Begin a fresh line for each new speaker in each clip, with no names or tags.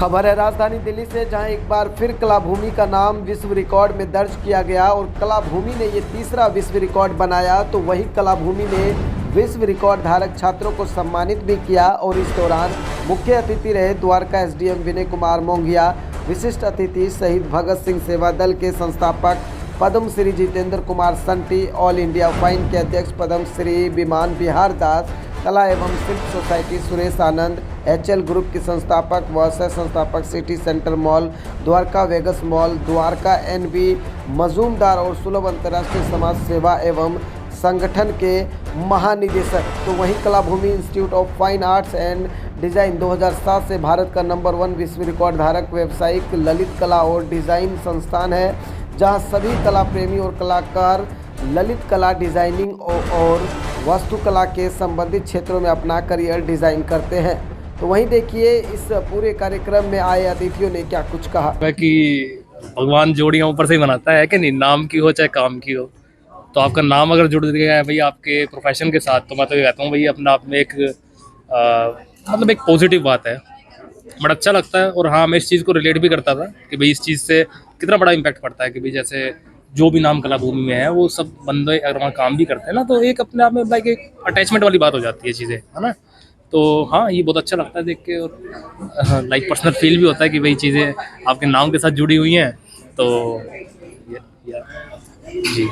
खबर है राजधानी दिल्ली से, जहां एक बार फिर कलाभूमि का नाम विश्व रिकॉर्ड में दर्ज किया गया और कलाभूमि ने ये तीसरा विश्व रिकॉर्ड बनाया। तो वही कलाभूमि ने विश्व रिकॉर्ड धारक छात्रों को सम्मानित भी किया और इस दौरान मुख्य अतिथि रहे द्वारका एसडीएम विनय कुमार मोंगिया। विशिष्ट अतिथि शहीद भगत सिंह सेवा दल के संस्थापक Padma Shri Jitendra Kumar Santi, all India fine के अध्यक्ष पद्म श्री विमान बिहार दास, कला एवं शिल्प society Suresh Anand, HL group के संस्थापक व सह संस्थापक city centre mall, Dwarka Vegas mall, Dwarka NB Majumdar और सुलभ अंतर्राष्ट्रीय समाज सेवा एवं संगठन के महानिदेशक। तो वहीं Kalabhumi institute of fine arts and design 2007 से भारत का नंबर 1 विश्व रिकॉर्ड धारक व्यावसायिक ललित कला और डिज़ाइन संस्थान है, जहां सभी कला प्रेमी और कलाकार ललित कला, डिज़ाइनिंग और वास्तुकला के संबंधित क्षेत्रों में अपना करियर डिज़ाइन करते हैं। तो वहीं देखिए इस पूरे कार्यक्रम में आए अतिथियों ने क्या कुछ कहा।
कि भगवान जोड़ियाँ ऊपर से ही बनाता है कि नहीं, नाम की हो चाहे काम की हो। तो आपका नाम अगर जुड़ गया है भाई आपके प्रोफेशन के साथ, तो मैं तो ये कहता हूँ भाई अपना आप में एक मतलब एक पॉजिटिव बात है, बड़ा अच्छा लगता है। और हाँ, मैं इस चीज़ को रिलेट भी करता था कि भाई इस चीज़ से कितना बड़ा इम्पैक्ट पड़ता है कि भाई जैसे जो भी नाम कलाभूमि में है वो सब बंदे अगर वहाँ काम भी करते हैं ना, तो एक अपने आप में लाइक एक अटैचमेंट वाली बात हो जाती है चीज़ें, है ना। तो हाँ, ये बहुत अच्छा लगता है देख के, और लाइक पर्सनल फील भी होता है कि भाई चीज़ें आपके नाम के साथ जुड़ी हुई हैं। तो जी,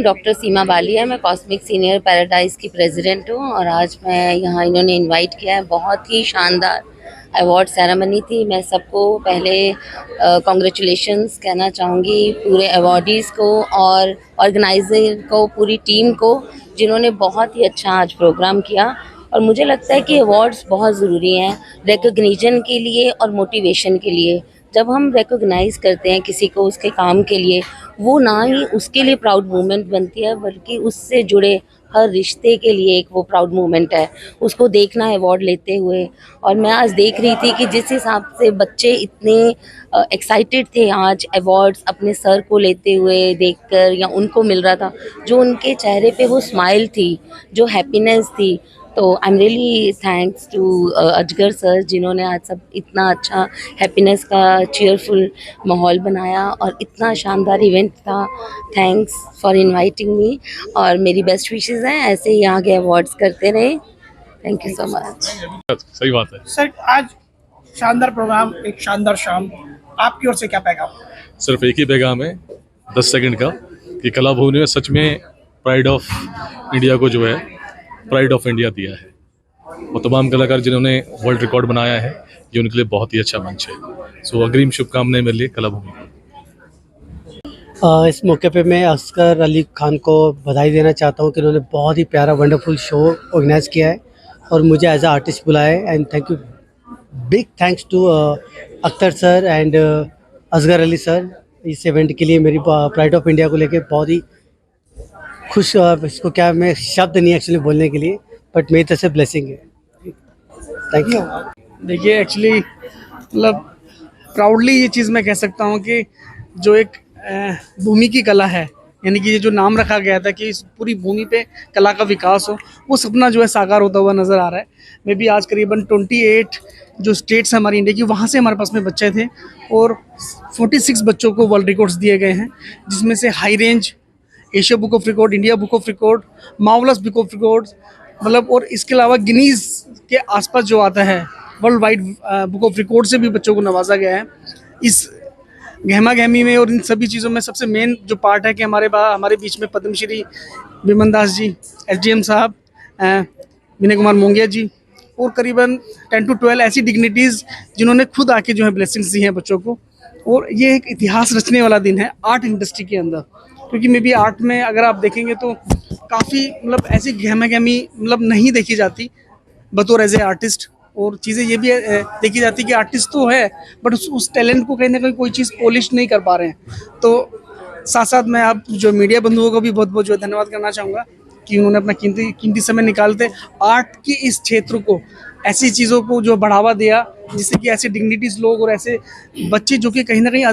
डॉक्टर सीमा बाली है, मैं कॉस्मिक सीनियर पैराडाइज की प्रेसिडेंट हूँ और आज मैं यहाँ इन्होंने इनवाइट किया है। बहुत ही शानदार अवार्ड सेरेमनी थी। मैं सबको पहले कॉन्ग्रेचुलेशंस कहना चाहूँगी पूरे अवार्डीज़ को और ऑर्गेनाइजर को, पूरी टीम को, जिन्होंने बहुत ही अच्छा आज प्रोग्राम किया। और मुझे लगता है कि अवार्ड्स बहुत ज़रूरी हैं रिकॉग्निशन के लिए और मोटिवेशन के लिए। जब हम रिकॉग्नाइज़ करते हैं किसी को उसके काम के लिए, वो ना ही उसके लिए प्राउड मोमेंट बनती है बल्कि उससे जुड़े हर रिश्ते के लिए एक वो प्राउड मोमेंट है उसको देखना अवार्ड लेते हुए। और मैं आज देख रही थी कि जिस हिसाब से बच्चे इतने एक्साइटेड थे आज अवार्ड्स अपने सर को लेते हुए देखकर, या उनको मिल रहा था, जो उनके चेहरे पे वो स्माइल थी, जो हैप्पीनेस थी। तो I am really thanks to Asghar sir, जिन्होंने आज सब इतना अच्छा हैप्पीनेस का चीयरफुल माहौल बनाया और इतना शानदार इवेंट था। थैंक्स फॉर इनवाइटिंग मी और मेरी बेस्ट विशेज़ हैं, ऐसे ही आगे अवार्ड्स करते रहे। Thank you so much.
सही बात है
सर, आज शानदार प्रोग्राम, एक शानदार शाम, आपकी ओर से क्या पैगाम?
सिर्फ एक ही पैगाम है 10 सेकंड का कि कलाभूमि ने सच में प्राइड ऑफ इंडिया को जो है प्राइड ऑफ इंडिया दिया है। वो तमाम कलाकार जिन्होंने वर्ल्ड रिकॉर्ड बनाया है, ये उनके लिए बहुत ही अच्छा मंच है। सो अग्रिम शुभकामनाएं मेरे लिए कलाभूमि को।
इस मौके पे मैं असगर अली खान को बधाई देना चाहता हूँ कि उन्होंने बहुत ही प्यारा वंडरफुल शो ऑर्गेनाइज़ किया है और मुझे एज अ आर्टिस्ट बुलाया है। And thank you, big thanks to Akhtar sir and Asgar Ali sir, इस इवेंट के लिए मेरी प्राइड ऑफ इंडिया को लेके बहुत ही खुश। इसको क्या, मैं शब्द नहीं एक्चुअली बोलने के लिए, बट मेरी तरफ से ब्लेसिंग है। Thank you.
देखिए, एक्चुअली मतलब प्राउडली ये चीज़ मैं कह सकता हूँ कि जो एक भूमि की कला है, यानी कि ये जो नाम रखा गया था कि इस पूरी भूमि पे कला का विकास हो, वो सपना जो है साकार होता हुआ नज़र आ रहा है। मैं भी आज करीबन 28 जो स्टेट्स हैं हमारी इंडिया की, वहाँ से हमारे पास में बच्चे थे और 46 बच्चों को वर्ल्ड रिकॉर्ड्स दिए गए हैं, जिसमें से high range, Asia book of record, India book of record, marvellous book of records, मतलब, और इसके अलावा गिनीज के आसपास जो आता है world wide book of record से भी बच्चों को नवाजा गया है। इस गहमा गहमी में और इन सभी चीज़ों में सबसे मेन जो पार्ट है कि हमारे बीच में पद्मश्री विमन दास जी, एसडीएम साहब, विनय कुमार मोंगिया जी और करीबन 10 to 12 ऐसी डिग्निटीज़ जिन्होंने खुद आके जो है ब्लेसिंग्स दी हैं बच्चों को। और ये एक इतिहास रचने वाला दिन है आर्ट इंडस्ट्री के अंदर, क्योंकि मे बी आर्ट में अगर आप देखेंगे तो काफ़ी मतलब ऐसी गहमा गहमी मतलब नहीं देखी जाती बतौर एज ए आर्टिस्ट। और चीज़ें ये भी देखी जाती कि आर्टिस्ट तो है बट उस टैलेंट को कहीं ना कहीं कोई चीज़ पॉलिश नहीं कर पा रहे हैं। तो साथ साथ मैं आप जो मीडिया बंधुओं को भी बहुत बहुत जो धन्यवाद करना चाहूँगा कि उन्होंने अपना कीमती समय निकालते आर्ट की इस क्षेत्र को, ऐसी चीज़ों को जो बढ़ावा दिया जिससे कि ऐसे डिग्निटीज लोग और ऐसे बच्चे जो कि कहीं ना कहीं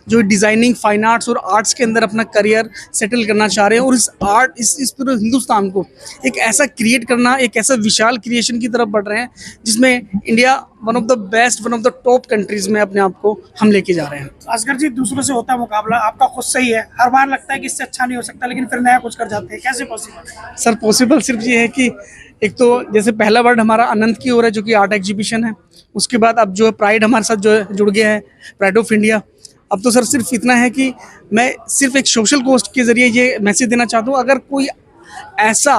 जो डिज़ाइनिंग, फाइन आर्ट्स और आर्ट्स के अंदर अपना करियर सेटल करना चाह रहे हैं, और इस पूरे हिंदुस्तान को एक ऐसा क्रिएट करना, एक ऐसा विशाल क्रिएशन की तरफ बढ़ रहे हैं जिसमें India one of the best, one of the top countries में अपने आप को हम लेके जा रहे हैं।
असगर जी, दूसरों से होता है मुकाबला, आपका खुद सही है, हर बार लगता है कि इससे अच्छा नहीं हो सकता, लेकिन फिर नया कुछ कर जाते हैं, कैसे पॉसिबल है?
सर पॉसिबल सिर्फ ये है कि एक तो जैसे पहला वर्ड हमारा अनंत की ओर है जो कि आर्ट एग्जीबिशन है, उसके बाद अब जो है प्राइड हमारे साथ जो है जुड़ गया है, प्राइड ऑफ इंडिया। अब तो सर सिर्फ इतना है कि मैं सिर्फ एक सोशल कोस्ट के ज़रिए ये मैसेज देना चाहता हूँ, अगर कोई ऐसा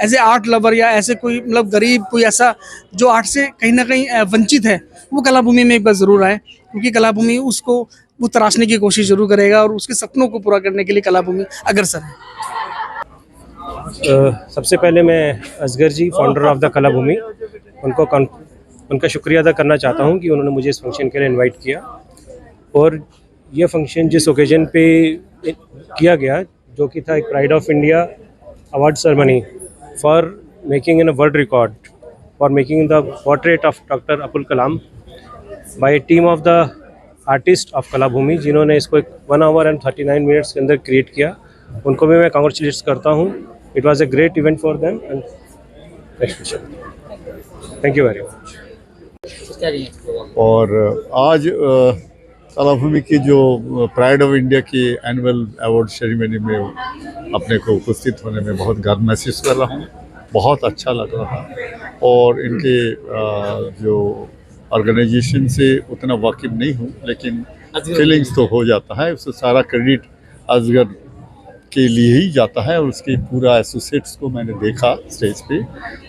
एज ए आर्ट लवर या ऐसे कोई मतलब गरीब कोई ऐसा जो आर्ट से कहीं ना कहीं वंचित है, वो कलाभूमि में एक बार ज़रूर आए, क्योंकि कलाभूमि उसको वो तराशने की कोशिश ज़रूर करेगा और उसके सपनों को पूरा करने के लिए कलाभूमि अग्रसर है।
सबसे पहले मैं असगर जी, फाउंडर ऑफ द कलाभूमि, उनका शुक्रिया अदा करना चाहता हूं कि उन्होंने मुझे इस फंक्शन के लिए इनवाइट किया, और ये फंक्शन जिस ओकेजन पे किया गया जो कि था एक pride of India award ceremony for making in a world record for making the portrait of doctor Abdul Kalam by team of the artist of Kalabhumi, जिन्होंने इसको एक 1 आवर एंड 39 मिनट्स के अंदर क्रिएट किया। उनको भी मैं कांग्रेचुलेट करता हूँ। It was a great event for them and thank you very much.
और आज कलाभूमि की जो प्राइड ऑफ इंडिया की एनुअल अवार्ड सेरेमनी में अपने को उपस्थित होने में बहुत गर्व महसूस कर रहा हूँ, बहुत अच्छा लग रहा है। और इनके जो ऑर्गेनाइजेशन से उतना वाकिफ नहीं हूँ, लेकिन फीलिंग्स तो हो जाता है। उससे सारा क्रेडिट असगर के लिए ही जाता है, और उसके पूरा एसोसिएट्स को मैंने देखा स्टेज पे,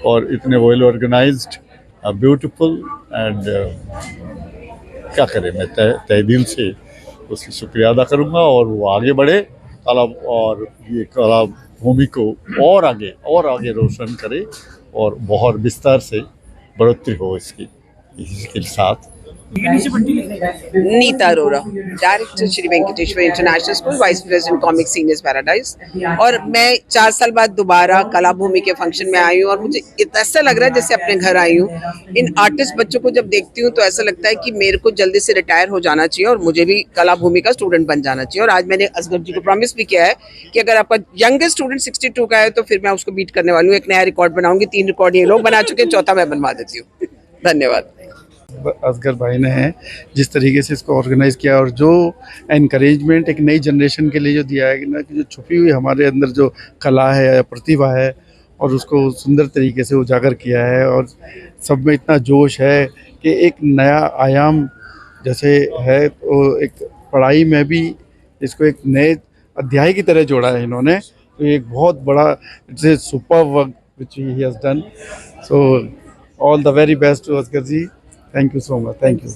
और इतने वेल ऑर्गेनाइज्ड, ब्यूटीफुल एंड क्या करें, मैं तहे दिल से उसकी शुक्रिया अदा करूँगा, और वो आगे बढ़े और ये कलाभूमि को और आगे रोशन करे, और बहुत विस्तार से बढ़ोतरी हो इसके साथ।
Neeta Arora, director Shri Venkateshwar international school, vice president comic seniors paradise. और मैं 4 साल बाद दोबारा कलाभूमि के फंक्शन में आई हूँ, और मुझे ऐसा लग रहा है जैसे अपने घर आई हूँ। इन आर्टिस्ट बच्चों को जब देखती हूँ तो ऐसा लगता है कि मेरे को जल्दी से रिटायर हो जाना चाहिए और मुझे भी कलाभूमि का स्टूडेंट बन जाना चाहिए। और आज मैंने असगर जी को प्रॉमिस भी किया है कि अगर आपका यंगेस्ट स्टूडेंट 62 का है तो फिर मैं उसको बीट करने वाली हूँ, एक नया रिकॉर्ड बनाऊंगी। 3 रिकॉर्ड ये लोग बना चुके हैं, 4था मैं बनवा देती हूँ। धन्यवाद।
असगर भाई ने है जिस तरीके से इसको ऑर्गेनाइज़ किया, और जो एनकरेजमेंट एक नई जनरेशन के लिए जो दिया है ना, कि जो छुपी हुई हमारे अंदर जो कला है या प्रतिभा है, और उसको सुंदर तरीके से उजागर किया है, और सब में इतना जोश है कि एक नया आयाम जैसे है, तो एक पढ़ाई में भी इसको एक नए अध्याय की तरह जोड़ा है इन्होंने। तो एक बहुत बड़ा it's super work which he has done. So all the very best to Asghar ji. Thank you so much. Thank you.